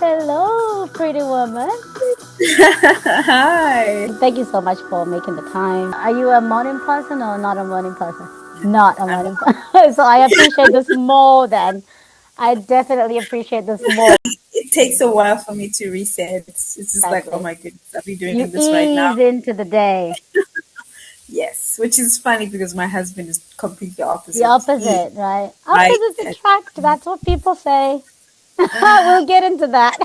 Hello, pretty woman. Hi. Thank you so much for making the time. Are you a morning person or not a morning person? Not a I'm morning person. So I appreciate this more than I definitely appreciate this more. It takes a while for me to reset. It's just like, oh Exactly. my goodness, I'll be You doing this right now. ease into the day. Yes, which is funny because my husband is completely The opposite. He opposite, right? right. Opposites attract. That's what people say. We'll get into that.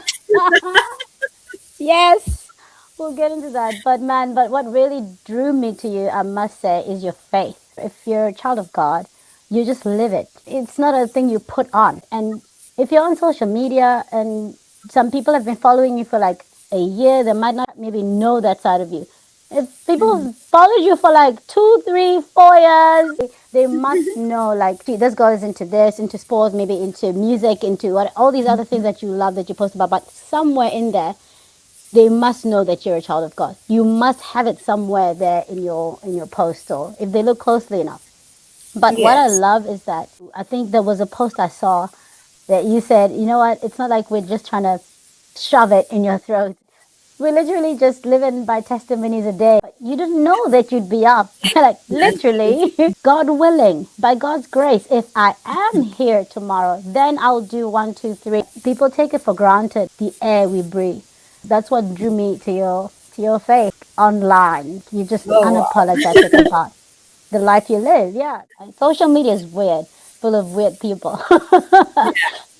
Yes, we'll get into that. But man, but what really drew me to you, I must say, is your faith. If you're a child of God, you just live it. It's not a thing you put on. And if you're on social media and some people have been following you for like a year, they might not maybe know that side of you. If Mhm. people followed you for like 2, 3, 4 years, they must know like, gee, this girl is into this, into sports, maybe into music, into what all these other things that you love that you post about. But somewhere in there, they must know that you're a child of God. You must have it somewhere there in your post or if they look closely enough. But what I Yes. love is that I think there was a post I saw that you said, you know what, it's not like we're just trying to shove it in your throat. We're literally just living by testimonies a day. You didn't know that you'd be up. Like literally, God willing, by God's grace, if I am here tomorrow, then I'll do one, two, three. People take it for granted, the air we breathe. That's what drew me to your faith online. You're just Oh wow. unapologetic about the life you live. Yeah. And social media is weird, full of weird people.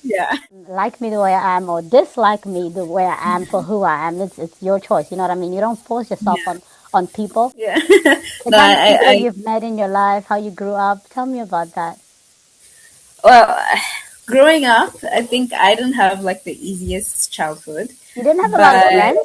Yeah. Like me the way I am or dislike me the way I am for who I am. It's your choice. You know what I mean? You don't force yourself Yeah. on people. Yeah. The No, kind of people I you've met in your life, how you grew up. Tell me about that. well, growing up, I think I didn't have like the easiest childhood, You didn't have a lot of but friends?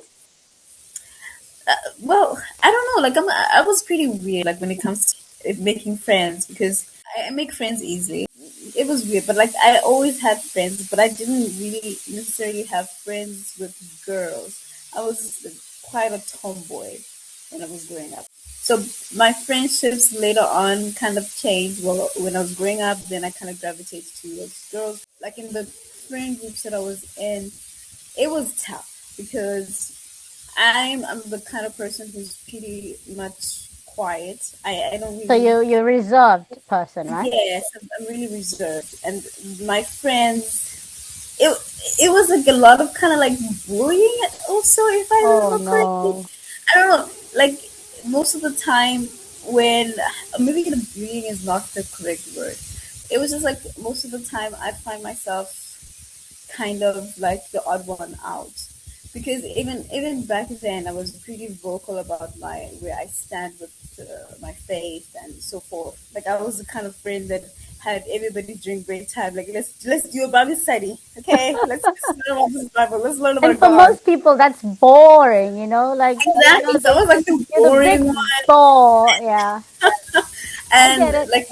well, I don't know. Like I was pretty weird. Like when it comes to making friends, because I make friends easily. It was weird, but like I always had friends, but I didn't really necessarily have friends with girls. I was quite a tomboy when I was growing up. So my friendships later on kind of changed. Well, when I was growing up, then I kind of gravitated towards girls. Like in the friend groups that I was in, it was tough because I'm the kind of person who's pretty much quiet. I don't So really. you're a reserved person, right? Yes, I'm really reserved, and my friends, it was like a lot of kind of like bullying. Also, if I Oh remember correctly, no. I don't know. Like most of the time, when maybe the bullying is not the correct word. It was just like most of the time I find myself kind of like the odd one out because even back then I was pretty vocal about my where I stand with my faith and so forth. Like I was the kind of friend that had everybody during break time. Like let's do a Bible study, okay? Let's learn about this Bible. Let's learn And about for God. most people, that's boring, you know? Like Exactly. So I was like the you're the big boring one, bore. Yeah, I and get it. like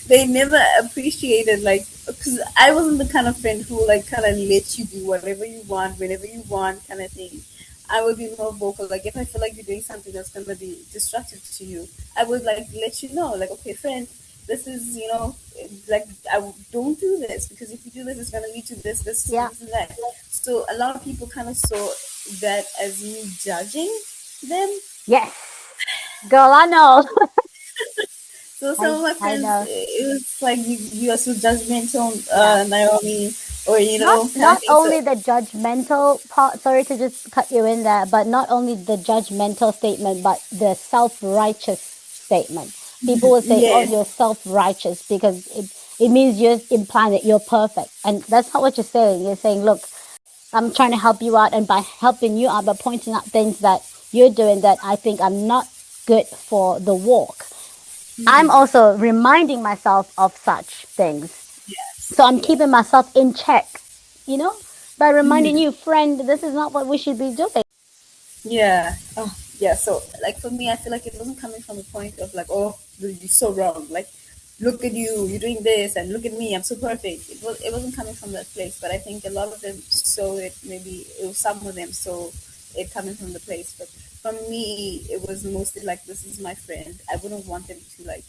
they never appreciated like because I wasn't the kind of friend who like kind of let you do whatever you want whenever you want kind of thing. I would be more vocal. Like if I feel like you're doing something that's gonna be destructive to you, I would like let you know. Like okay, friend, this is like don't do this because if you do this, it's gonna lead to Yeah. this, and that. So a lot of people kind of saw that as me judging them. Yes. Girl, I know. So some of my I friends, know. it was like you are so judgmental, Yeah. Naomi, or Not kind of not thing. So only the judgmental part, sorry to just cut you in there, but not only the judgmental statement, but the self-righteous statement. People will say, "Oh, yes, you're self-righteous," because it means you're implying that you're perfect. And that's not what you're saying. You're saying, "Look, I'm trying to help you out, and by helping you out, by pointing out things that you're doing that I think are not good for the walk, I'm also reminding myself of such things. So yes, I'm yes, keeping myself in check, you know, by reminding you, friend, this is not what we should be doing." yeah, oh, yeah. So like for me, I feel like it wasn't coming from a point of like, oh, you're so wrong. Like, look at you, you're doing this, and look at me, I'm so perfect. It wasn't coming from that place. But I think a lot of them saw it. Maybe it was some of them saw it coming from the place, but for me, it was mostly like, this is my friend. I wouldn't want them to, like,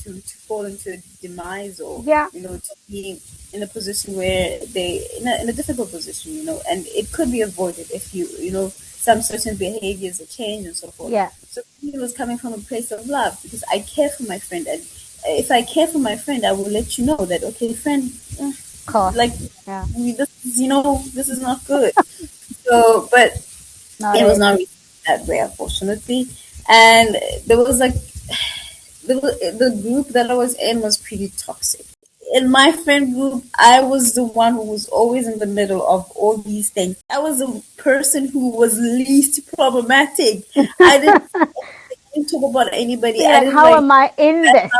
to fall into a demise, or, Yeah. to be in a position where they, in a difficult position, and it could be avoided if some certain behaviors are changed and so forth. Yeah. So for me, it was coming from a place of love, because I care for my friend. And if I care for my friend, I will let you know that, okay, friend, Course. like, Yeah. this is not good. So, but Not it was it. not really that way, unfortunately. And there was like, the group that I was in was pretty toxic. In my friend group, I was the one who was always in the middle of all these things. I was the person who was least problematic. I didn't talk about So anybody. you're I like, didn't how like, am I in this?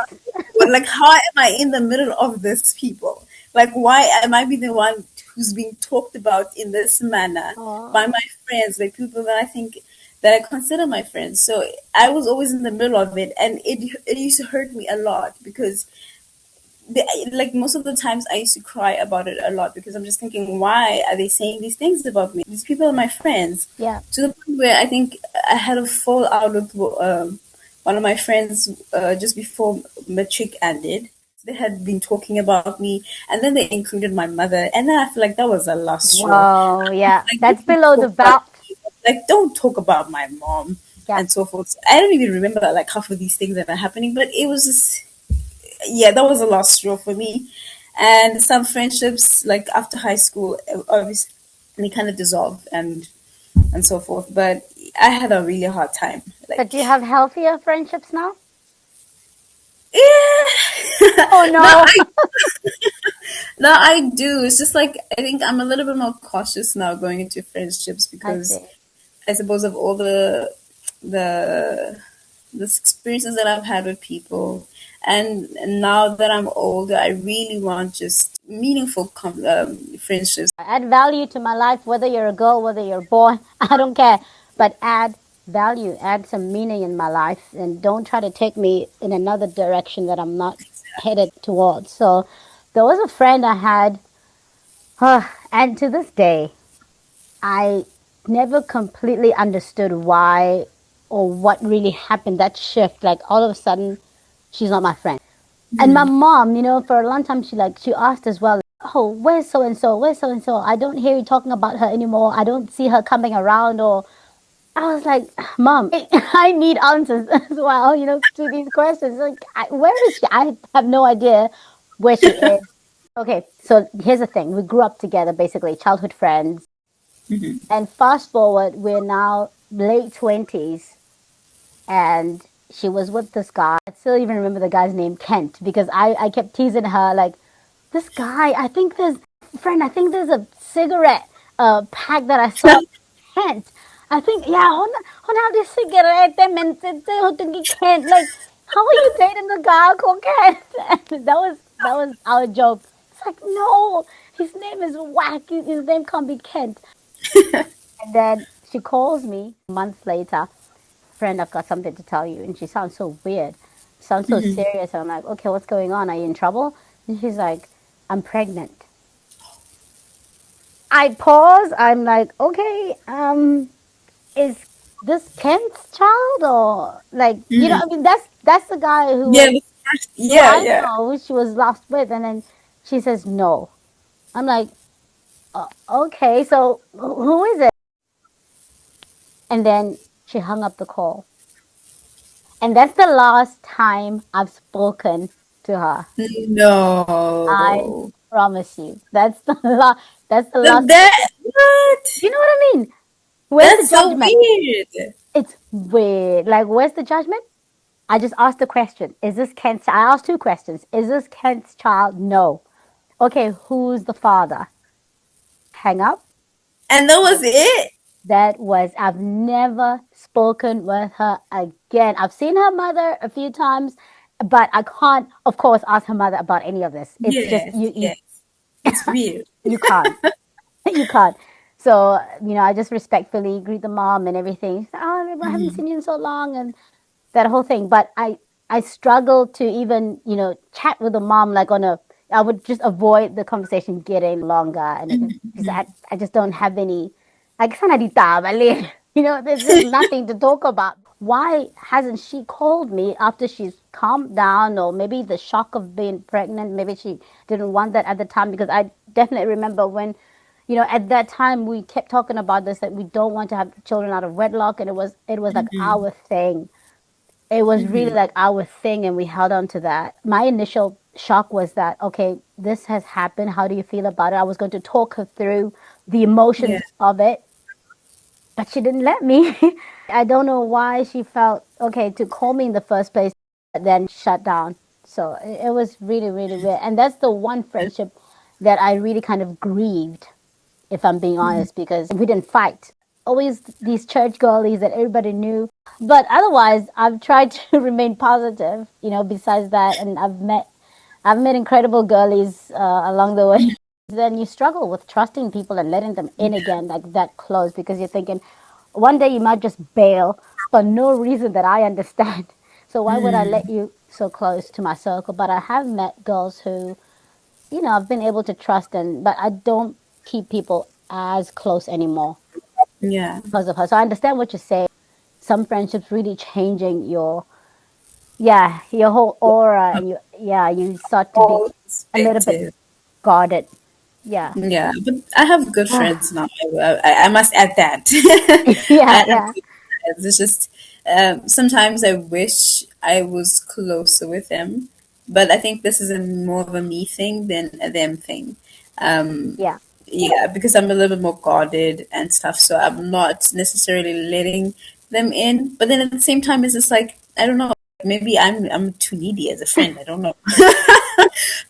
like, how am I in the middle of this people? Like, why am I be the one who's being talked about in this manner by Oh, my friends, like people that I think, that I consider my friends? So I was always in the middle of it, and it used to hurt me a lot, because like, most of the times I used to cry about it a lot, because I'm just thinking, why are they saying these things about me? These people are my friends. yeah. To the point where I think I had a fallout with one of my friends just before matric ended. They had been talking about me, and then they included my mother, and then I feel like that was a last straw. Whoa, yeah. Like, you That's can below the talk about belt. me, but, like, don't talk about my mom Yeah. and so forth. I don't even remember like half of these things that are happening, but it was just, yeah, that was a last straw for me. And some friendships, like after high school, obviously, they kind of dissolved and so forth. But I had a really hard time. But do Like, you have healthier friendships now? yeah, Oh no, no. no, I do. It's just like, I think I'm a little bit more cautious now going into friendships, I because see. I suppose of all the the experiences that I've had with people, and now that I'm older, I really want just meaningful friendships. Add value to my life, whether you're a girl, whether you're a boy, I don't care. But add value, add some meaning in my life, and don't try to take me in another direction that I'm not headed towards. So there was a friend I had, and to this day, I never completely understood why or what really happened, that shift. Like all of a sudden, she's not my friend. And my mom, for a long time, she asked as well, oh, where's so and so? Where's so and so? I don't hear you talking about her anymore. I don't see her coming around. Or I was like, Mom, I need answers as well, to these questions. Like, where is she? I have no idea where she is. Okay, so here's the thing. We grew up together, basically, childhood friends. And fast forward, we're now late 20s, and she was with this guy. I still even remember the guy's name, Kent, because I kept teasing her, like, this guy, I think there's a cigarette pack that I saw, Kent. I think, yeah, hon hade cigarette mented to Kent. Like, how are you dating the guy called Kent? And that was our joke. It's like, no, his name is Whack. His name can't be Kent. And then she calls me months later, friend, I've got something to tell you. And she sounds so weird, sounds so serious. And I'm like, okay, what's going on? Are you in trouble? And she's like, I'm pregnant. I pause. I'm like, okay, is this Kent's child, or like, I mean, that's the guy Yeah, who yeah, I yeah. know, who she was last with. And then she says no. I'm like, okay, so who is it? And then she hung up the call. And that's the last time I've spoken to her. I No. promise you. That's the last. That, what? You know what I mean? Where's the That's so judgment? weird. It's weird. Like, where's the judgment? I just asked the question. Is this Kent's? I asked two questions. Is this Kent's child? No. Okay, who's the father? Hang up. And that was it. That was, I've never spoken with her again. I've seen her mother a few times, but I can't, of course, ask her mother about any of this. It's just, Yes, yes. It's weird. you can't. You can't. So, I just respectfully greet the mom and everything. She's like, oh, I haven't seen you in so long, and that whole thing. But I struggle to even, chat with the mom like I would just avoid the conversation getting longer, and because I just don't have any, I sana ditama, There's just nothing to talk about. Why hasn't she called me after she's calmed down, or maybe the shock of being pregnant? Maybe she didn't want that at the time, because I definitely remember when, at that time we kept talking about this, that we don't want to have children out of wedlock, and it was like Mm-hmm. our thing. It was really Mm-hmm. like our thing, and we held on to that. My initial shock was that, okay, this has happened. How do you feel about it? I was going to talk her through the Yeah. emotions of it, but she didn't let me. I don't know why she felt okay to call me in the first place, but then shut down. So it was really, really weird. And that's the one friendship that I really kind of grieved, if I'm being Mm-hmm. honest, because we didn't fight. Always these church girlies that everybody knew. But otherwise, I've tried to remain positive, besides that. And I've met incredible girlies along the way. Then you struggle with trusting people and letting them in again, like that close, because you're thinking one day you might just bail for no reason that I understand. So why would I Mm. let you so close to my circle? But I have met girls who, I've been able to trust, but I don't keep people as close anymore Yeah. because of her. So I understand what you're saying. Some friendships really changing your whole aura, and you start to be Whole a little bit perspective. guarded. Yeah. Yeah, but I have good friends now. I must add that. I Yeah, have yeah, good friends. It's just sometimes I wish I was closer with them, but I think this is more of a me thing than a them thing. Um, yeah. yeah, because I'm a little bit more guarded and stuff, so I'm not necessarily letting them in. But then at the same time, it's just like I don't know. Maybe I'm too needy as a friend. I don't know.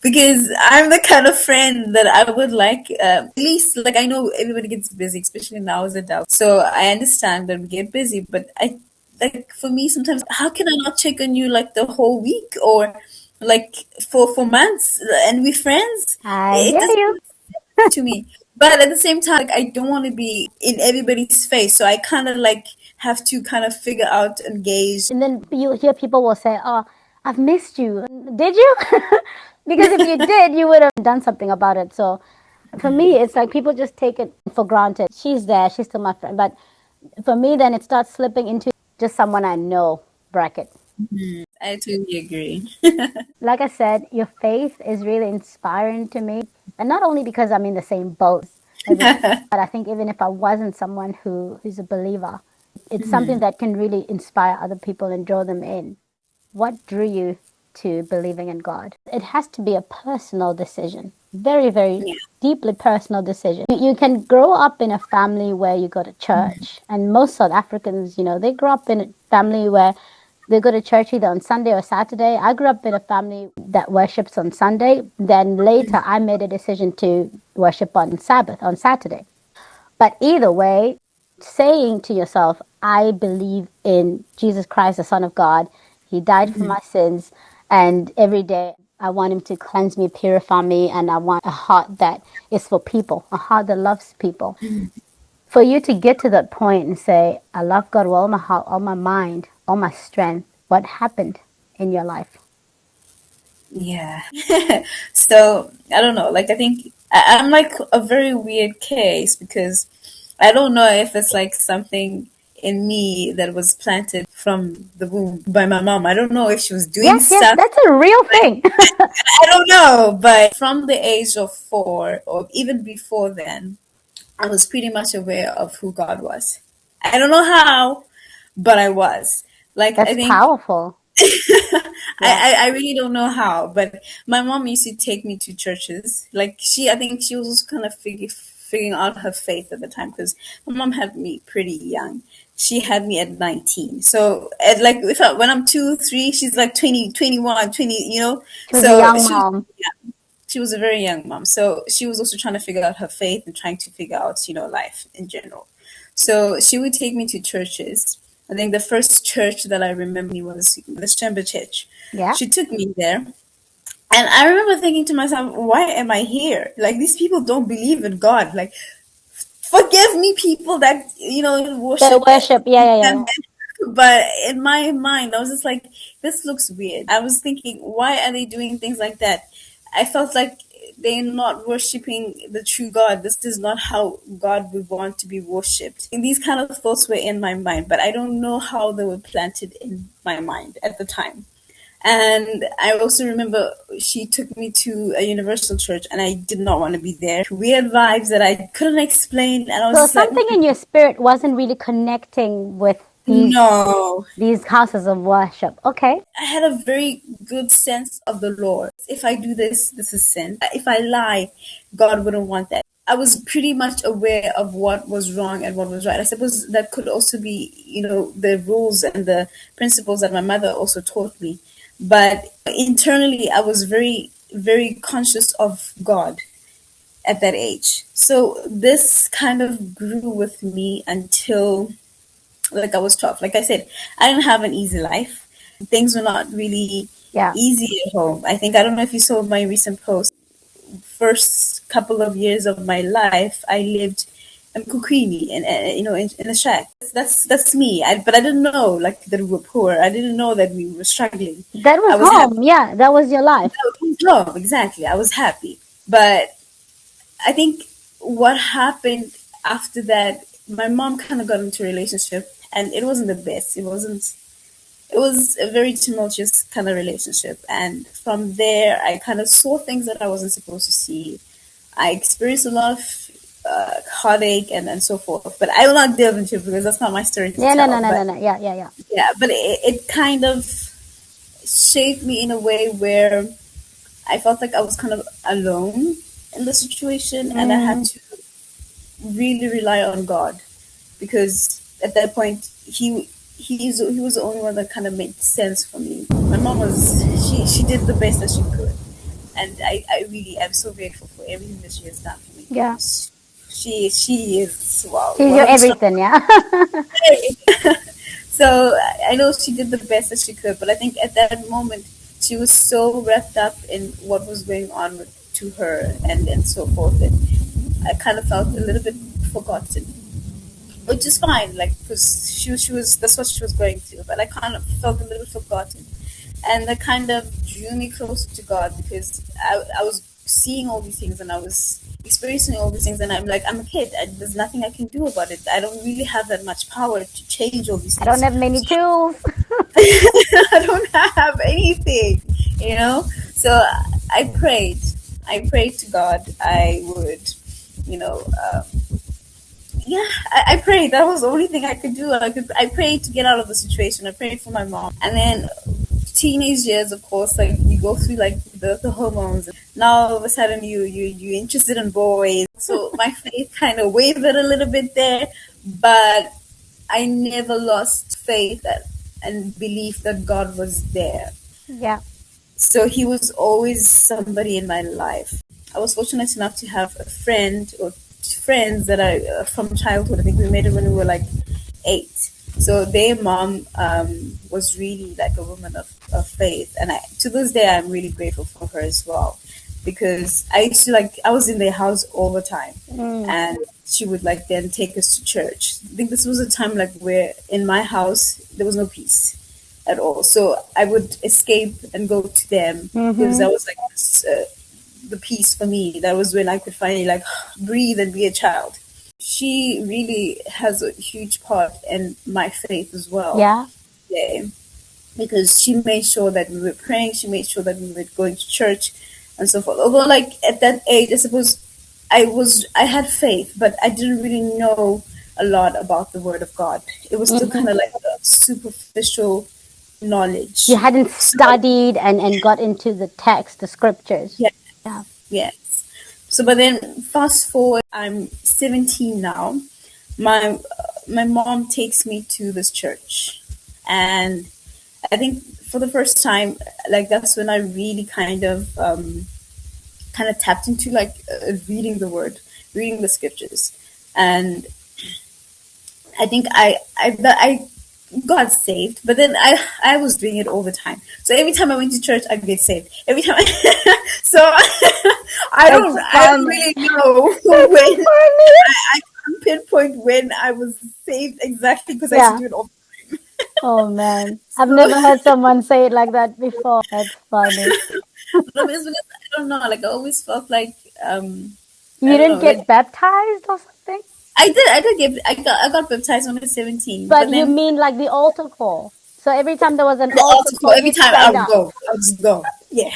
Because I'm the kind of friend that I would like, at least, like, I know everybody gets busy, especially now as adults. So I understand that we get busy, but like, for me, sometimes, how can I not check on you like the whole week or like for months and we friends? I It hear doesn't you. make sense to me. But at the same time, like, I don't want to be in everybody's face. So I kind of like have to kind of figure out and gauge. And then you hear people will say, "Oh, I've missed you." Did you? Because if you did, you would have done something about it. So for me, it's like people just take it for granted. She's there. She's still my friend. But for me, then it starts slipping into just someone I know bracket. I totally agree. Like I said, your faith is really inspiring to me. And not only because I'm in the same boat as a, but I think even if I wasn't someone who's a believer, it's something Mhm. that can really inspire other people and draw them in. What drew you to believing in God? It has to be a personal decision, very, very Yeah. deeply personal decision. You can grow up in a family where you go to church, and most South Africans, they grow up in a family where they go to church either on Sunday or Saturday. I grew up in a family that worships on Sunday. Then later, I made a decision to worship on Sabbath, on Saturday. But either way, saying to yourself, I believe in Jesus Christ, the Son of God. He died for Mhm. my sins. And every day I want him to cleanse me, purify me. And I want a heart that is for people, a heart that loves people. For you to get to that point and say, I love God with all my heart, all my mind, all my strength, what happened in your life? Yeah. So I don't know. Like I think I'm like a very weird case because I don't know if it's like something in me that was planted from the womb by my mom. I don't know if she was doing Yes, yes, stuff. that's a real thing. I don't know, but from the age of 4 or even before then, I was pretty much aware of who God was. I don't know how, but I was. Like I That's think powerful. Yeah. I really don't know how, but my mom used to take me to churches. Like I think she was also kind of figuring out her faith at the time because my mom had me pretty young. She had me at 19. So at like when I'm 2, 3, she's like 20, 21, 20. She was a So young mom. she was a very young mom. So she was also trying to figure out her faith and trying to figure out, life in general. So she would take me to churches. I think the first church that I remember was the Chamber Church. Yeah. She took me there. And I remember thinking to myself, why am I here? Like, these people don't believe in God. Like, forgive me, people that, The worship worship. Yeah, yeah, yeah, them. But in my mind, I was just like, this looks weird. I was thinking, why are they doing things like that? I felt like they're not worshiping the true God. This is not how God would want to be worshipped. And these kind of thoughts were in my mind, but I don't know how they were planted in my mind at the time. And I also remember she took me to a universal church, and I did not want to be there. Weird vibes that I couldn't explain, and I was So just like, something in your spirit wasn't really connecting with no. these houses of worship. Okay. I had a very good sense of the Lord. If I do this, this is sin. If I lie, God wouldn't want that. I was pretty much aware of what was wrong and what was right. I suppose that could also be, the rules and the principles that my mother also taught me. But internally, I was very, very conscious of God at that age. So this kind of grew with me until like I was 12. Like I said, I didn't have an easy life. Things were not really Yeah. easy at home. I don't know if you saw my recent post. First couple of years of my life, I lived in Kukwini, in a shack. That's me. But I didn't know like that we were poor. I didn't know that we were struggling. That I was was happy. home. Yeah, that was your life. No, exactly. I was happy. But I think what happened after that, my mom kind of got into a relationship, and it wasn't the best. It wasn't. It was a very tumultuous kind of relationship, and from there, I kind of saw things that I wasn't supposed to see. I experienced a lot of heartache and so forth, but I will not delve into it because that's not my story to Yeah, no, no, tell. no, no, But no. Yeah. yeah, but it kind of shaped me in a way where I felt like I was kind of alone in the situation, and I had to really rely on God because at that point he was the only one that kind of made sense for me. My mom was she did the best that she could, and I really am so grateful for everything that she has done for me. Yeah. She is wow She's one your of the strong. everything, yeah. So I know she did the best that she could, but I think at that moment she was so wrapped up in what was going on to her and so forth, and I kind of felt a little bit forgotten, which is fine, like because she was that's what she was going through, but I kind of felt a little forgotten, and that kind of drew me closer to God because I was seeing all these things and I was experiencing all these things, and I'm like, I'm a kid, there's nothing I can do about it. I don't really have that much power to change all these I don't things. have many tools. I don't have anything, So I prayed to God. I would, you know. Yeah, I prayed. That was the only thing I could do. I prayed to get out of the situation. I prayed for my mom, and then teenage years, of course, like you go through like the hormones. Now all of a sudden you're interested in boys. So my faith kind of wavered a little bit there, but I never lost faith and belief that God was there. Yeah. So he was always somebody in my life. I was fortunate enough to have a friend or friends that I from childhood. I think we met when we were like 8. So their mom was really like a woman of faith, and to this day I'm really grateful for her as well, because I used to I was in their house all the time, and she would then take us to church. I think this was a time where in my house there was no peace at all. So I would escape and go to them because that was the peace for me. That was when I could finally breathe and be a child. She really has a huge part in my faith as well. Yeah. Yeah. Because she made sure that we were praying, she made sure that we were going to church and so forth. Although at that age, I suppose I had faith, but I didn't really know a lot about the word of God. It was still kind of like a superficial knowledge. You hadn't studied and got into the text, the scriptures. Yeah. Yeah. Yes. So, but then fast forward, I'm 17 now. My mom takes me to this church, and I think for the first time, that's when I really kind of tapped into reading the word, reading the scriptures, and I think I got saved, but then I was doing it all the time. So every time I went to church, I'd get saved. Every time, so I don't really know when I can't pinpoint when I was saved exactly because I used to do it all. Oh man, I've never heard someone say it like that before. That's funny. No, because I don't know. Like I always felt like I You don't didn't know. Like get baptized or something? I got baptized when I was 17, But but you then mean like the altar call. So every time there was an the altar altar call, call, every you'd time I stand would up. go, I would just go. Yeah.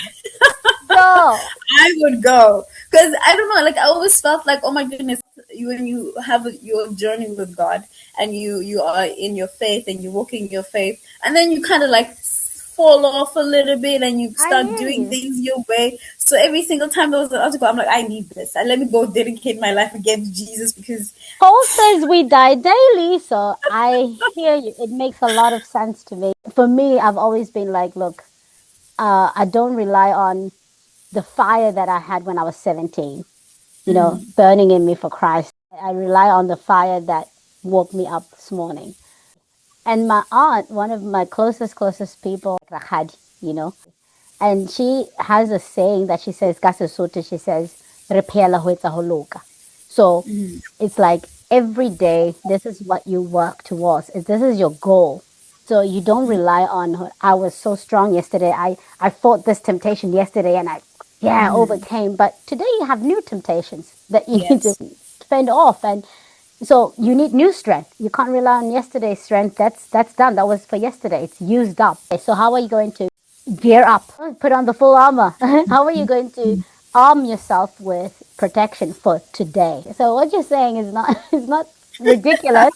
Go. I would go because I don't know. Like I always felt like, oh my goodness, when you have your journey with God and you are in your faith and you walk in your faith, and then you kind of like fall off a little bit and you I start hear doing you. things your way. So every single time there was an article, I'm like, I need this. And let me go dedicate my life again to Jesus because Paul says we die daily, so I hear you. It makes a lot of sense to me. For me, I've always been like, look, I don't rely on the fire that I had when I was 17, burning in me for Christ. I rely on the fire that woke me up this morning. And my aunt, one of my closest people, had, and she has a saying that she says, "Ka Sesotho," she says, "Re phela ho etsa ho loka." So it's like every day, this is what you work towards. This is your goal. So you don't rely on, I was so strong yesterday. I fought this temptation yesterday and I overcame. But today you have new temptations that you need to yes, fend off. And so you need new strength. You can't rely on yesterday's strength. That's done. That was for yesterday. It's used up. So how are you going to gear up? Put on the full armor. How are you going to arm yourself with protection for today? So what you're saying is not is not ridiculous.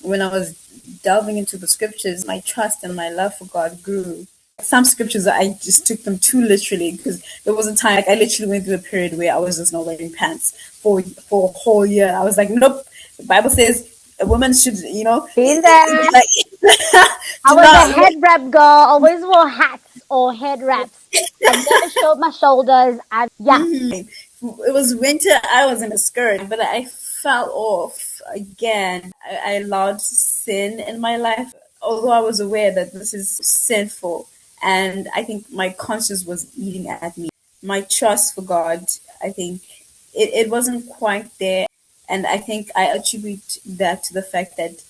when I was delving into the scriptures, my trust and my love for God grew. Some scriptures I just took them too literally because there was a time like I literally went through a period where I was just not wearing pants for a whole year. I was like, nope. The Bible says a woman should, Been there. like, I do was a not head wrap girl. Always wore hats or head wraps. I never showed my shoulders. Yeah. it was winter. I was in a skirt, but I fell off again. I allowed sin in my life, although I was aware that this is sinful. And I think my conscience was eating at me. My trust for God, I think it wasn't quite there. And I think I attribute that to the fact that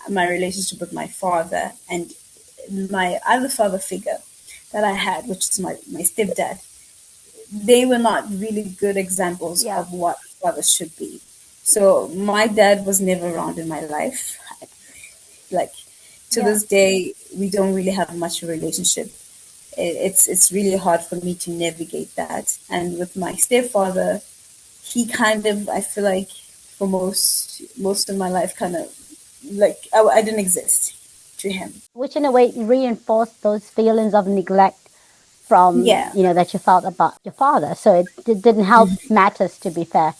my relationship with my father and my other father figure that I had, which is my stepdad, they were not really good examples Yeah. of what fathers should be. So my dad was never around in my life. Like to Yeah. this day, we don't really have much of a relationship. It's really hard for me to navigate that. And with my stepfather, he kind of I feel like for most of my life, kind of like I didn't exist to him. Which in a way reinforced those feelings of neglect from, Yeah. that you felt about your father. So it didn't help matters, to be fair.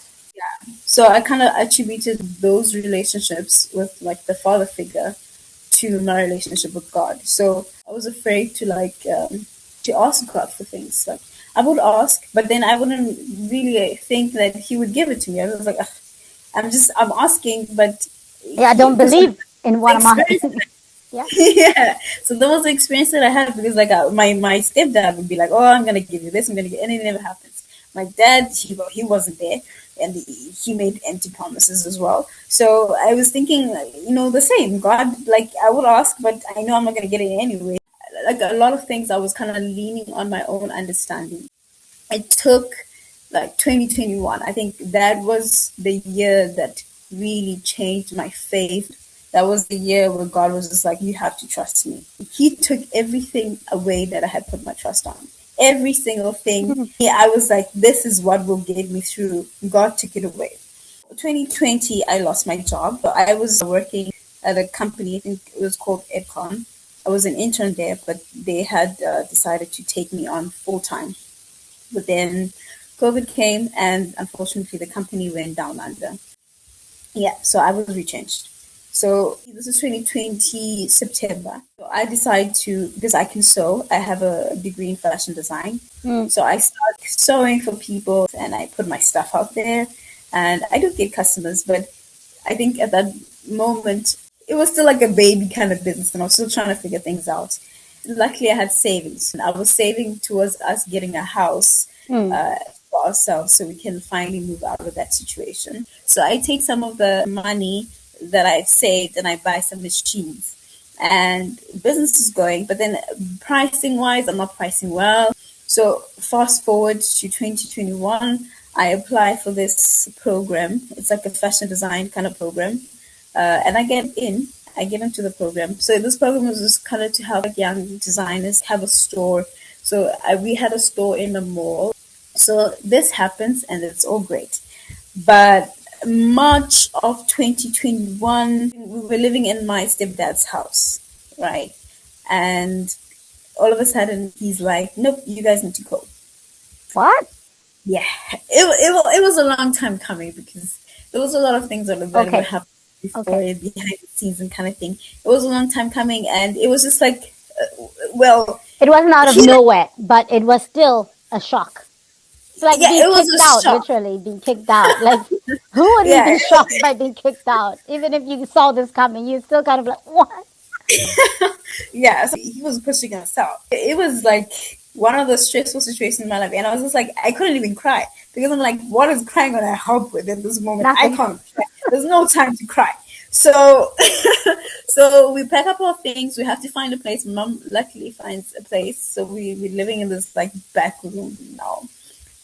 So I kind of attributed those relationships with like the father figure to my relationship with God. So I was afraid to ask God for things. Like I would ask, but then I wouldn't really think that He would give it to me. I was like, "Ugh, I'm asking, but Yeah, I don't because believe in the what I'm experience asking. Yeah. yeah. So that was the experience that I had because like my stepdad would be like, "Oh, I'm gonna give you this. I'm gonna get," and it never happens. My dad, he wasn't there, and he made empty promises as well. So I was thinking, the same. God, like I would ask, but I know I'm not gonna get it anyway. Like a lot of things, I was kind of leaning on my own understanding. It took like 2021. I think that was the year that really changed my faith. That was the year where God was just like, you have to trust me. He took everything away that I had put my trust on. Every single thing. Yeah, I was like, this is what will get me through. God took it away. 2020, I lost my job. I was working at a company, I think it was called Edcon. I was an intern there, but they had decided to take me on full time. But then COVID came, and unfortunately, the company went down under. Yeah, so I was retrenched. So this is 2020 September. So I decide to, because I can sew, I have a degree in fashion design. Mm. So I start sewing for people and I put my stuff out there and I do get customers, but I think at that moment it was still like a baby kind of business and I was still trying to figure things out. Luckily, I had savings. And I was saving towards us getting a house Mm. for ourselves so we can finally move out of that situation. So I take some of the money that I've saved and I buy some machines. and business is going, but then pricing wise, I'm not pricing well. So fast forward to 2021, I apply for this program. It's like a fashion design kind of program. And I get into the program. So this program was just kind of to help like young designers have a store. So we had a store in the mall. So this happens and it's all great. But March of 2021, we were living in my stepdad's house, right? And all of a sudden, he's like, "Nope, you guys need to go." What? Yeah, it was a long time coming because there was a lot of things that Okay. were happening before Okay. it, behind the scenes and kind of thing. It was a long time coming, and it was just like, well, It wasn't out of he, nowhere, but it was still a shock. It's like yeah, being it was kicked a out, shock. literally being kicked out. Like, who wouldn't Yeah, be shocked by being kicked out? Even if you saw this coming, you're still kind of like, what? yeah. So he was pushing us out. It was like one of the stressful situations in my life, and I was just like, I couldn't even cry because I'm like, what is crying gonna help with in this moment? I Nothing. can't cry. There's no time to cry. So, so we pack up our things. We have to find a place. Mom luckily finds a place. So we're living in this like back room now.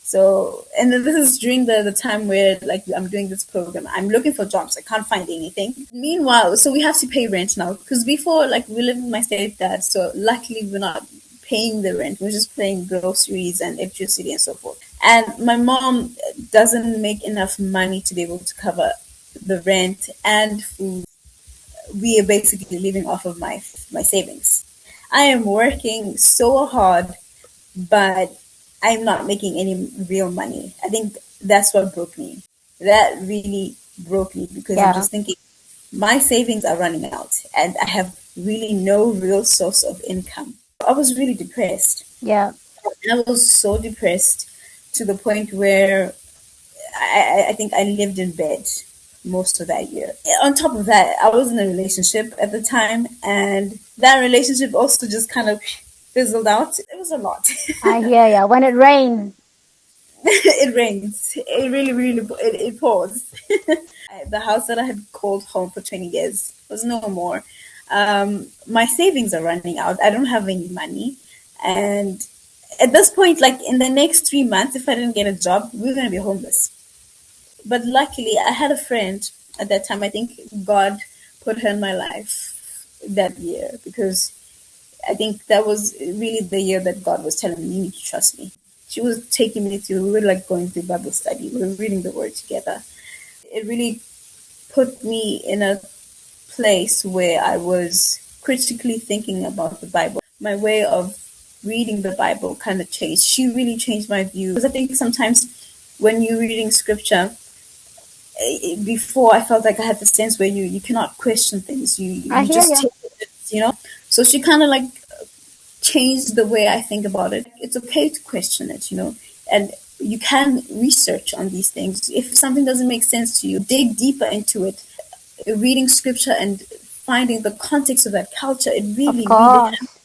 So, and then this is during the time where like I'm doing this program. I'm looking for jobs. I can't find anything. Meanwhile, so we have to pay rent now because before like we lived with my stepdad. So luckily we're not paying the rent. We're just paying groceries and electricity and so forth. And my mom doesn't make enough money to be able to cover the rent and food. We are basically living off of my savings. I am working so hard, but I'm not making any real money. I think that's what broke me. That really broke me because I'm Yeah. just thinking my savings are running out and I have really no real source of income. I was really depressed. Yeah. And I was so depressed to the point where I think I lived in bed most of that year. On top of that, I was in a relationship at the time, and that relationship also just kind of fizzled out. It was a lot. I hear ya. When it rains, It rains. It really, really, it pours. The house that I had called home for 20 years was no more. My savings are running out. I don't have any money. And at this point, like in the next 3 months, if I didn't get a job, we were going to be homeless. But luckily, I had a friend at that time. I think God put her in my life that year because I think that was really the year that God was telling me, you need to trust me. She was taking me through, we were like going through Bible study, we were reading the word together. It really put me in a place where I was critically thinking about the Bible. My way of reading the Bible kind of changed. She really changed my view. Because I think sometimes when you're reading scripture, before I felt like I had the sense where you cannot question things. I You hear just ya. take it. So she kind of like changed the way I think about it. It's okay to question it, and you can research on these things. If something doesn't make sense to you, dig deeper into it. Reading scripture and finding the context of that culture, it Of really, really helps. course.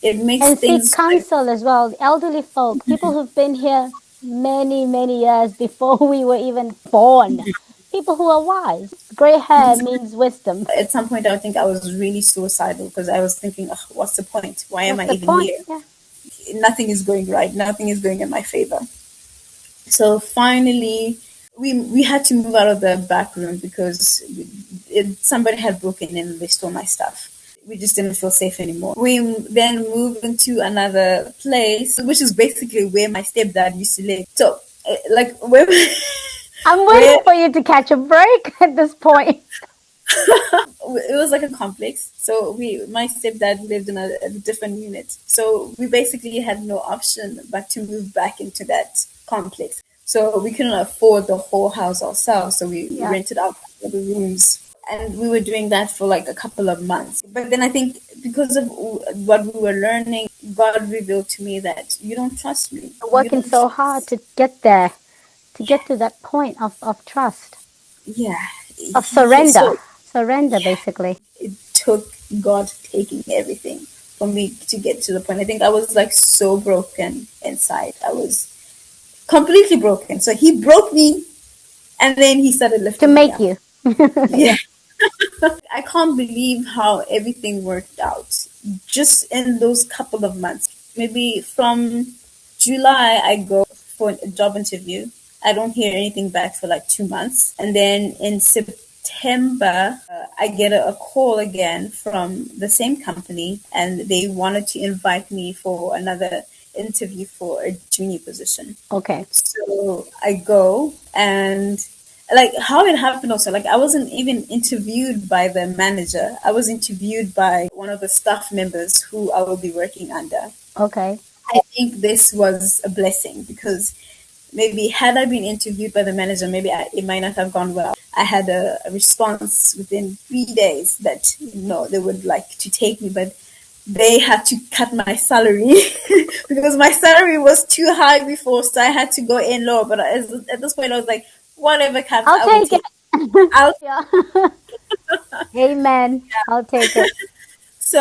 It makes And seek things like, counsel as well. Elderly folk, people who've been here many, many years before we were even born. People who are wise. Gray hair means wisdom. at some point I think I was really suicidal because I was thinking, "Ugh, what's the point? Why am What's I the even point? here? Yeah. Nothing is going right. Nothing is going in my favor." So finally, we had to move out of the back room because somebody had broken in and they stole my stuff. We just didn't feel safe anymore. We then moved into another place, which is basically where my stepdad used to live. So, like, where, I'm where waiting for you to catch a break at this point. it was like a complex. So my stepdad lived in a different unit. So we basically had no option but to move back into that complex. So we couldn't afford the whole house ourselves. So we Yeah. rented out the rooms. And we were doing that for like a couple of months. But then I think because of what we were learning, God revealed to me that you don't trust me. You Working don't so hard to get there, to get to that point of trust, Yeah. of So surrender. Surrender, basically. it took God taking everything for me to get to the point. I think I was like so broken inside. I was completely broken. So he broke me and then he started To lifting me make up. you. Yeah. I can't believe how everything worked out just in those couple of months. Maybe from July, I go for a job interview. I don't hear anything back for like 2 months. And then in September, I get a call again from the same company, and they wanted to invite me for another interview for a junior position. Okay. So I go, and like how it happened also, like I wasn't even interviewed by the manager. I was interviewed by one of the staff members who I will be working under. Okay. I think this was a blessing because maybe had I been interviewed by the manager, maybe it might not have gone well. I had a response within 3 days that they would like to take me, but they had to cut my salary because my salary was too high before, so I had to go in lower. But at this point, I was like, whatever comes, I'll I will take take. it. I'll Yeah. Amen. I'll take it. So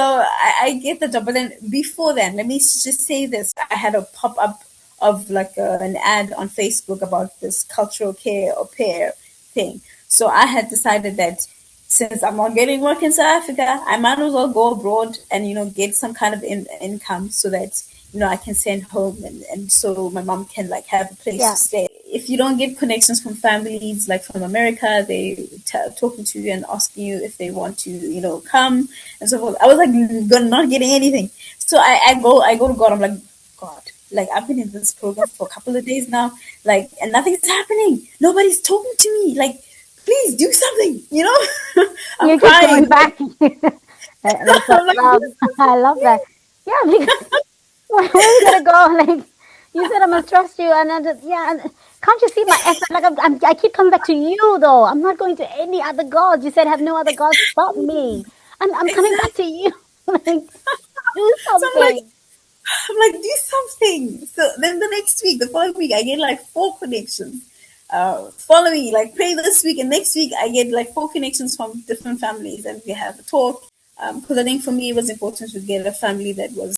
I get the job, but then before then, let me just say this: I had a pop up of like an ad on Facebook about this cultural care au pair thing. So I had decided that since I'm not getting work in South Africa, I might as well go abroad and get some kind of income so that I can send home, and so my mom can like have a place Yeah. to stay. If you don't get connections from families like from America, they talking to you and asking you if they want to come and so forth. I was like not getting anything, so I go to God. I'm like, God, like I've been in this program for a couple of days now, like, and nothing's happening. Nobody's talking to me. Like, please do something. I'm You keep going crying. Like, back. That's what I'm like, I love. I love that. Yeah, because where are we gonna go? Like you said, I'm gonna trust you, and and can't you see my effort? Like I keep coming back to you, though. I'm not going to any other gods. You said have no other gods but me. I'm coming back to exactly. you. Like do So something. I'm like, do something. So then the next week, the following week, I get like 4 connections. Follow me, like pray this week, and next week I get like 4 connections from different families, and we have a talk. Because I think for me it was important to get a family that was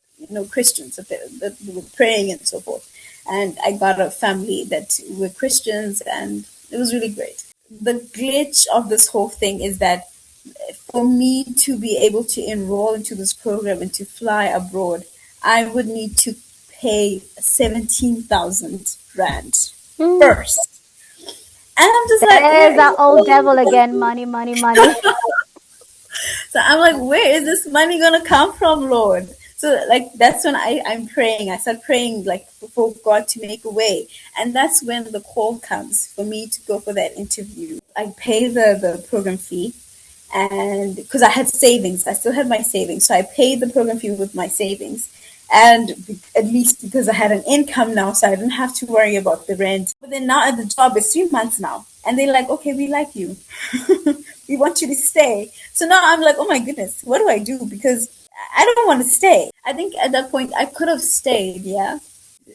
Christians, that were praying and so forth. And I got a family that were Christians, and it was really great. The glitch of this whole thing is that for me to be able to enroll into this program and to fly abroad, I would need to pay 17,000 rand Mm. first. And I'm just like, where There's is that this old money? devil again. Money, money, money. So I'm like, where is this money gonna come from, Lord? So like that's when I'm praying. I start praying like for God to make a way. And that's when the call comes for me to go for that interview. I pay the program fee, and because I had savings, I still had my savings. So I paid the program fee with my savings. And at least because I had an income now, so I didn't have to worry about the rent. But then now at the job, it's 3 months now. And they're like, okay, we like you. We want you to stay. So now I'm like, oh my goodness, what do I do? Because I don't want to stay. I think at that point I could have stayed, yeah.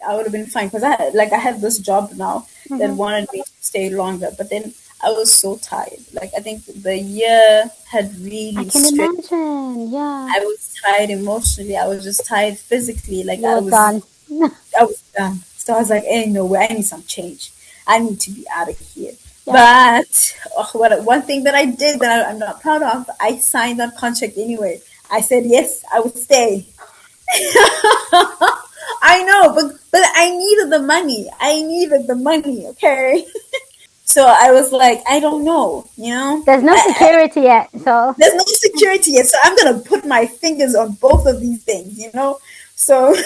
I would have been fine because I had this job now that Hmm. wanted me to stay longer. But then I was so tired. Like I think the year had I really can stressed. imagine. Yeah, I was tired emotionally. I was just tired physically. Like you were done. I was done. So I was like, hey, no way, I need some change. I need to be out of here. Yeah. But one thing that I did that I'm not proud of, I signed that contract anyway. I said yes, I would stay. I know, but I needed the money. I needed the money. Okay. So I was like, I don't know. There's no security yet, so There's no security yet, so I'm gonna put my fingers on both of these things. So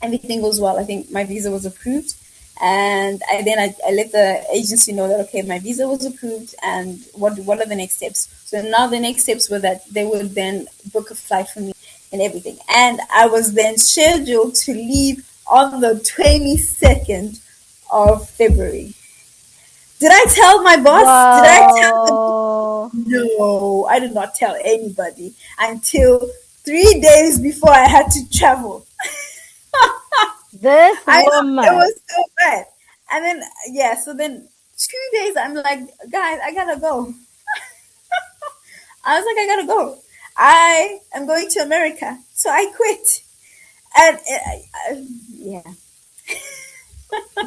everything goes well. I think my visa was approved, and I let the agency know that okay, my visa was approved, and what are the next steps? So now the next steps were that they would then book a flight for me and everything, and I was then scheduled to leave on the 22nd of February. Did I tell my boss? Did I tell the whoa. No, I did not tell anybody until 3 days before I had to travel. This I know it woman. was so bad. And then yeah, so then 2 days I'm like, guys, I gotta go. I was like, I gotta go. I am going to America, so I quit. And yeah,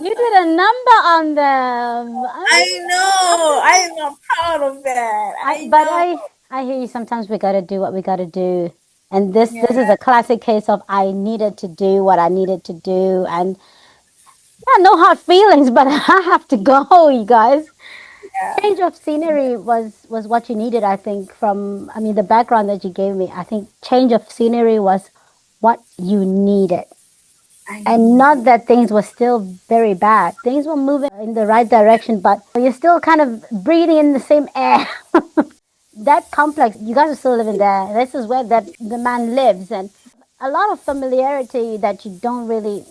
You did a number on them. I know. I am not proud of that. I But know. I hear you. Sometimes we got to do what we got to do. And this is Yeah, a classic case of I needed to do what I needed to do. And yeah, no hard feelings, but I have to go, you guys. yeah. Change of scenery was what you needed, I think, from, I mean, the background that you gave me. I think change of scenery was what you needed. I And not know. that things were still very bad. Things were moving in the right direction, but you're still kind of breathing in the same air. That complex, you guys are still living there. This is where that the man lives, and a lot of familiarity that you don't really.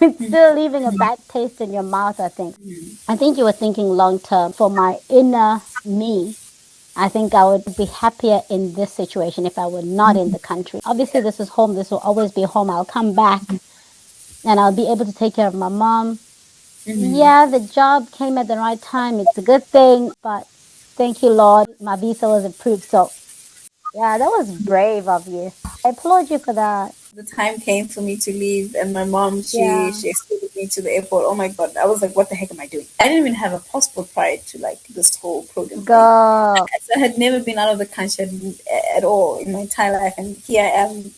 It's still leaving a bad taste in your mouth. I think you were thinking long term. For my inner me, I think I would be happier in this situation if I were not in the country. Obviously, this is home. This will always be home. I'll come back and I'll be able to take care of my mom. Yeah, the job came at the right time. It's a good thing, but thank you, Lord. My visa was approved. So, yeah, that was brave of you. I applaud you for that. The time came for me to leave, and my mom, Yeah. she escorted me to the airport. Oh my god, I was like, what the heck am I doing? I didn't even have a passport prior to like this whole program thing. Go So I had never been out of the country at all in my entire life, and here I am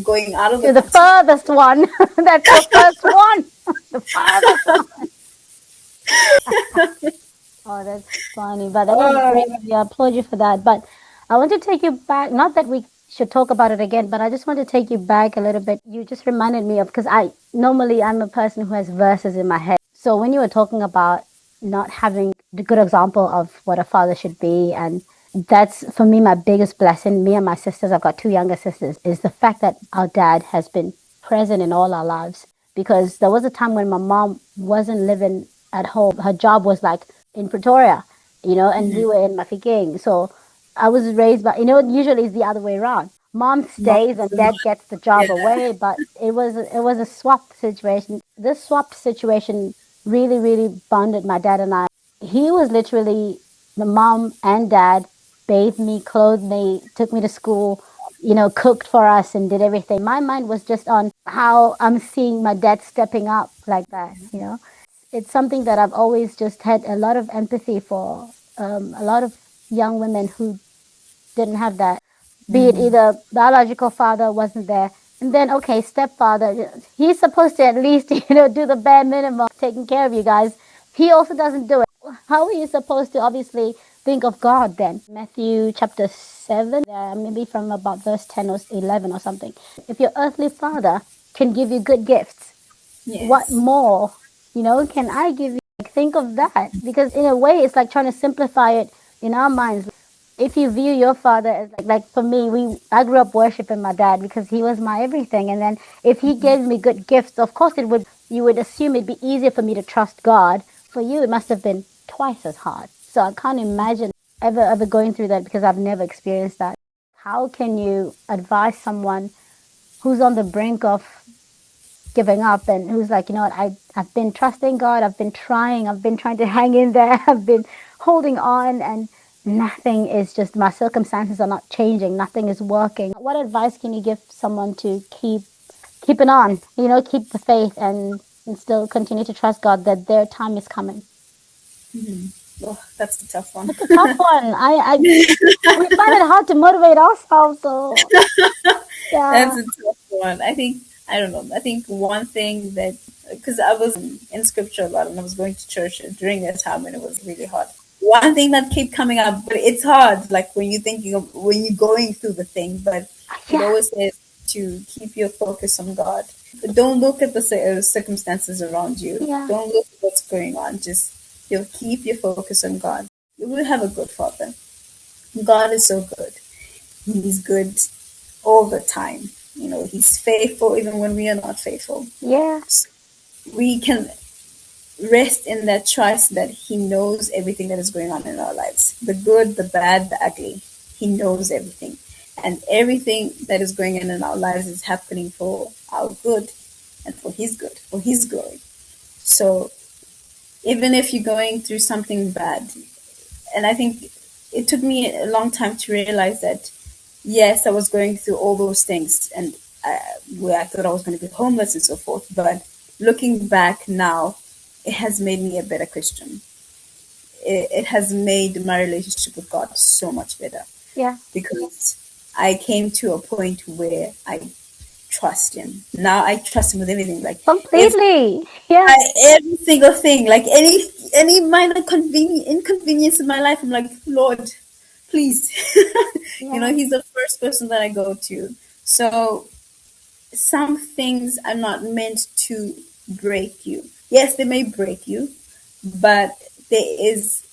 going out of the to the country. furthest one. That's the first one. The farthest one. Oh, that's funny. But that was Oh, brave of you. I applaud you for that. But I want to take you back. Not that we should talk about it again, but I just want to take you back a little bit. You just reminded me of, because I normally I'm a person who has verses in my head. So when you were talking about not having the good example of what a father should be, and that's for me my biggest blessing. Me and my sisters, I've got two younger sisters, is the fact that our dad has been present in all our lives. Because there was a time when my mom wasn't living at home. Her job was like in Pretoria, and we were in Mafikeng. So I was raised by, usually it's the other way around. Mom mom, stays and dad gets the job yeah. away, but it was a swap situation. This swap situation really, really bonded my dad and I. He was literally, my mom and dad bathed me, clothed me, took me to school, cooked for us and did everything. My mind was just on how I'm seeing my dad stepping up like that. It's something that I've always just had a lot of empathy for. A lot of young women who didn't have that, be it either biological father wasn't there, and then okay, stepfather, he's supposed to at least do the bare minimum, taking care of you guys. He also doesn't do it. How are you supposed to obviously think of God then? Matthew chapter 7, maybe from about verse 10 or 11 or something. If your earthly father can give you good gifts, what Yes. more can I give you? Like, think of that, because in a way it's like trying to simplify it in our minds. If you view your father as like for me, I grew up worshiping my dad because he was my everything, and then if he gave me good gifts, of course you would assume it'd be easier for me to trust God. For you it must have been twice as hard. So I can't imagine ever going through that, because I've never experienced that. How can you advise someone who's on the brink of giving up, and who's like, what, I've been trusting God, I've been trying to hang in there, I've been holding on, and nothing is just, my circumstances are not changing, nothing is working. What advice can you give someone to keep it on, keep the faith, and still continue to trust God that their time is coming? Oh, that's a tough one. It's a tough one. We find it hard to motivate ourselves, so That's yeah. a tough one. I don't know. I think one thing that, because I was in scripture a lot and I was going to church during that time when it was really hard. One thing that kept coming up, but it's hard, like when you're going through the thing, but it Yeah. always says to keep your focus on God. Don't look at the circumstances around you. Yeah. Don't look at what's going on. Just keep your focus on God. You will have a good father. God is so good. He's good all the time. He's faithful even when we are not faithful. Yeah. So we can rest in that trust that He knows everything that is going on in our lives, the good, the bad, the ugly. He knows everything. And everything that is going on in our lives is happening for our good and for His good, for His glory. So even if you're going through something bad, and I think it took me a long time to realize that yes, I was going through all those things, and where I thought I was going to be homeless and so forth. But looking back now, it has made me a better Christian. it has made my relationship with God so much better Yeah. because I came to a point where I trust Him. Now I trust Him with everything. Like if Completely. Yeah. every single thing, like any minor inconvenience in my life, I'm like, Lord, please. Yeah. He's the first person that I go to. So some things are not meant to break you. Yes, they may break you, but there is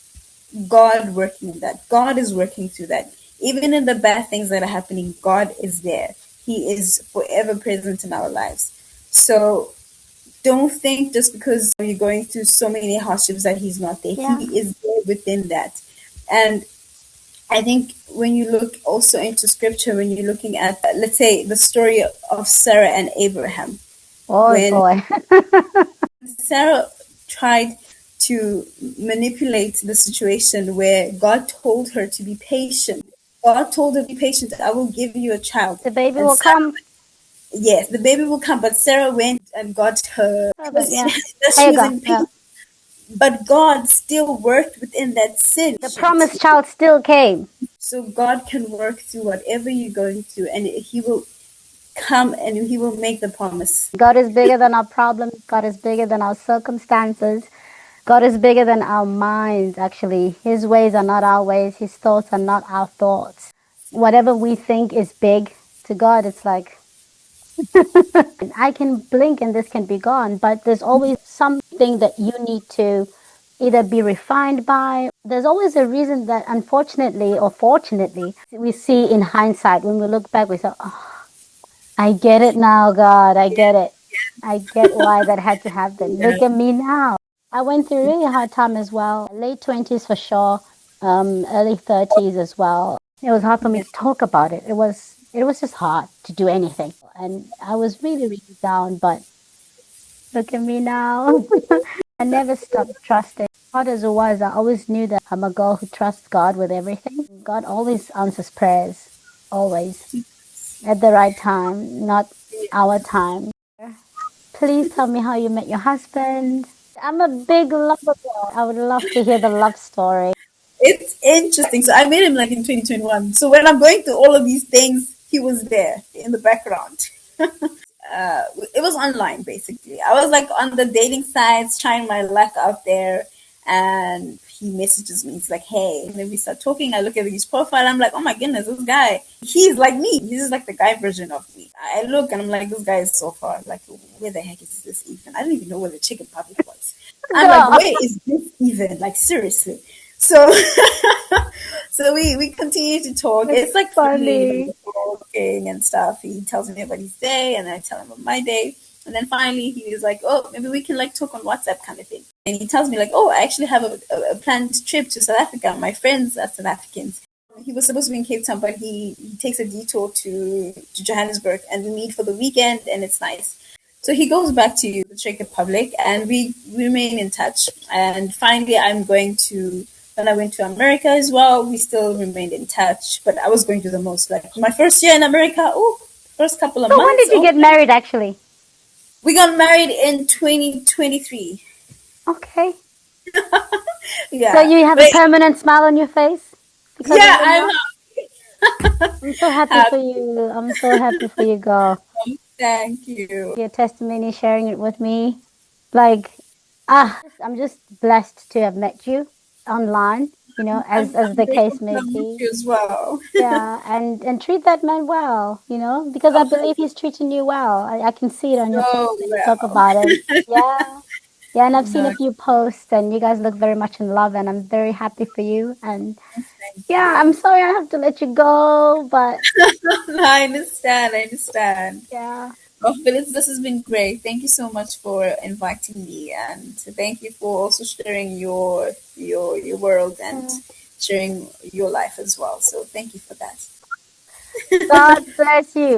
God working in that. God is working through that. Even in the bad things that are happening, God is there. He is forever present in our lives. So don't think just because you're going through so many hardships that He's not there. Yeah. He is there within that. And I think when you look also into scripture, when you're looking at, let's say, the story of Sarah and Abraham, Oh when boy. Sarah tried to manipulate the situation where God told her to be patient. God told her to be patient. I will give you a child. The baby And will Sarah, come. yes, the baby will come. But Sarah went and got her. Yeah. That she was Hagar. in Yeah. pain. But God still worked within that sin. The promised child still came. So God can work through whatever you're going through, and He will come and He will make the promise. God is bigger than our problems. God is bigger than our circumstances. God is bigger than our minds, actually. His ways are not our ways. His thoughts are not our thoughts. Whatever we think is big, to God, it's like, I can blink and this can be gone. But there's always something that you need to either be refined by. There's always a reason that, unfortunately or fortunately, we see in hindsight. When we look back, we say, oh, I get it now, God. I get it. I get why that had to happen. Yeah. Look at me now. I went through a really hard time as well. Late 20s for sure, early 30s as well. It was hard for me Yeah. to talk about it. It was just hard to do anything. And I was really, really down, but look at me now. I never stopped trusting. Hard as it was, I always knew that I'm a girl who trusts God with everything. God always answers prayers. Always. At the right time, not our time. Please tell me how you met your husband. I'm a big lover girl. I would love to hear the love story. It's interesting. So I met him like in 2021. So when I'm going through all of these things, he was there in the background. It was online basically. I was like on the dating sites trying my luck out there, and he messages me. He's like, "Hey," and then we start talking. I look at his profile. I'm like, "Oh my goodness, this guy! He's like me. This is like the guy version of me." I look and I'm like, "This guy is so far. Like, where the heck is this even? I don't even know where the Czech Republic was." I'm like, Girl, "Where is this even? Like, seriously." So so we continue to talk. it's It's like friendly, funny. talking and stuff. He tells me about his day, and I tell him about my day. And then finally, he was like, "Oh, maybe we can like talk on WhatsApp kind of thing." And he tells me like, "Oh, I actually have a planned trip to South Africa. My friends are South Africans." He was supposed to be in Cape Town, but he takes a detour to Johannesburg, and we meet for the weekend, and it's nice. So he goes back to the Czech Republic, and we remain in touch. And finally, when I went to America as well, we still remained in touch. But I was going through the most, like my first year in America. Oh, first couple of So when months. did you Oh, get married actually? we got married in 2023. Okay. So Yeah, you have a but permanent smile on your face because of yeah, your I'm mom? I'm so happy for happy. you. I'm so happy for you, girl. Thank you. Your testimony, sharing it with me. Like, I'm just blessed to have met you online, as I'm the grateful case to may have met be. you as well. Yeah, and treat that man well, because I Oh, believe he's treating you well. I can see it on your face so when you talk well. about him. Yeah. Yeah, and I've seen a No, few posts and you guys look very much in love and I'm very happy for you. And thank yeah, I'm you. sorry I have to let you go, but I understand. I understand. yeah. Oh, Phyllis, this has been great. Thank you so much for inviting me, and thank you for also sharing your world and Yeah. sharing your life as well. So thank you for that. God bless you.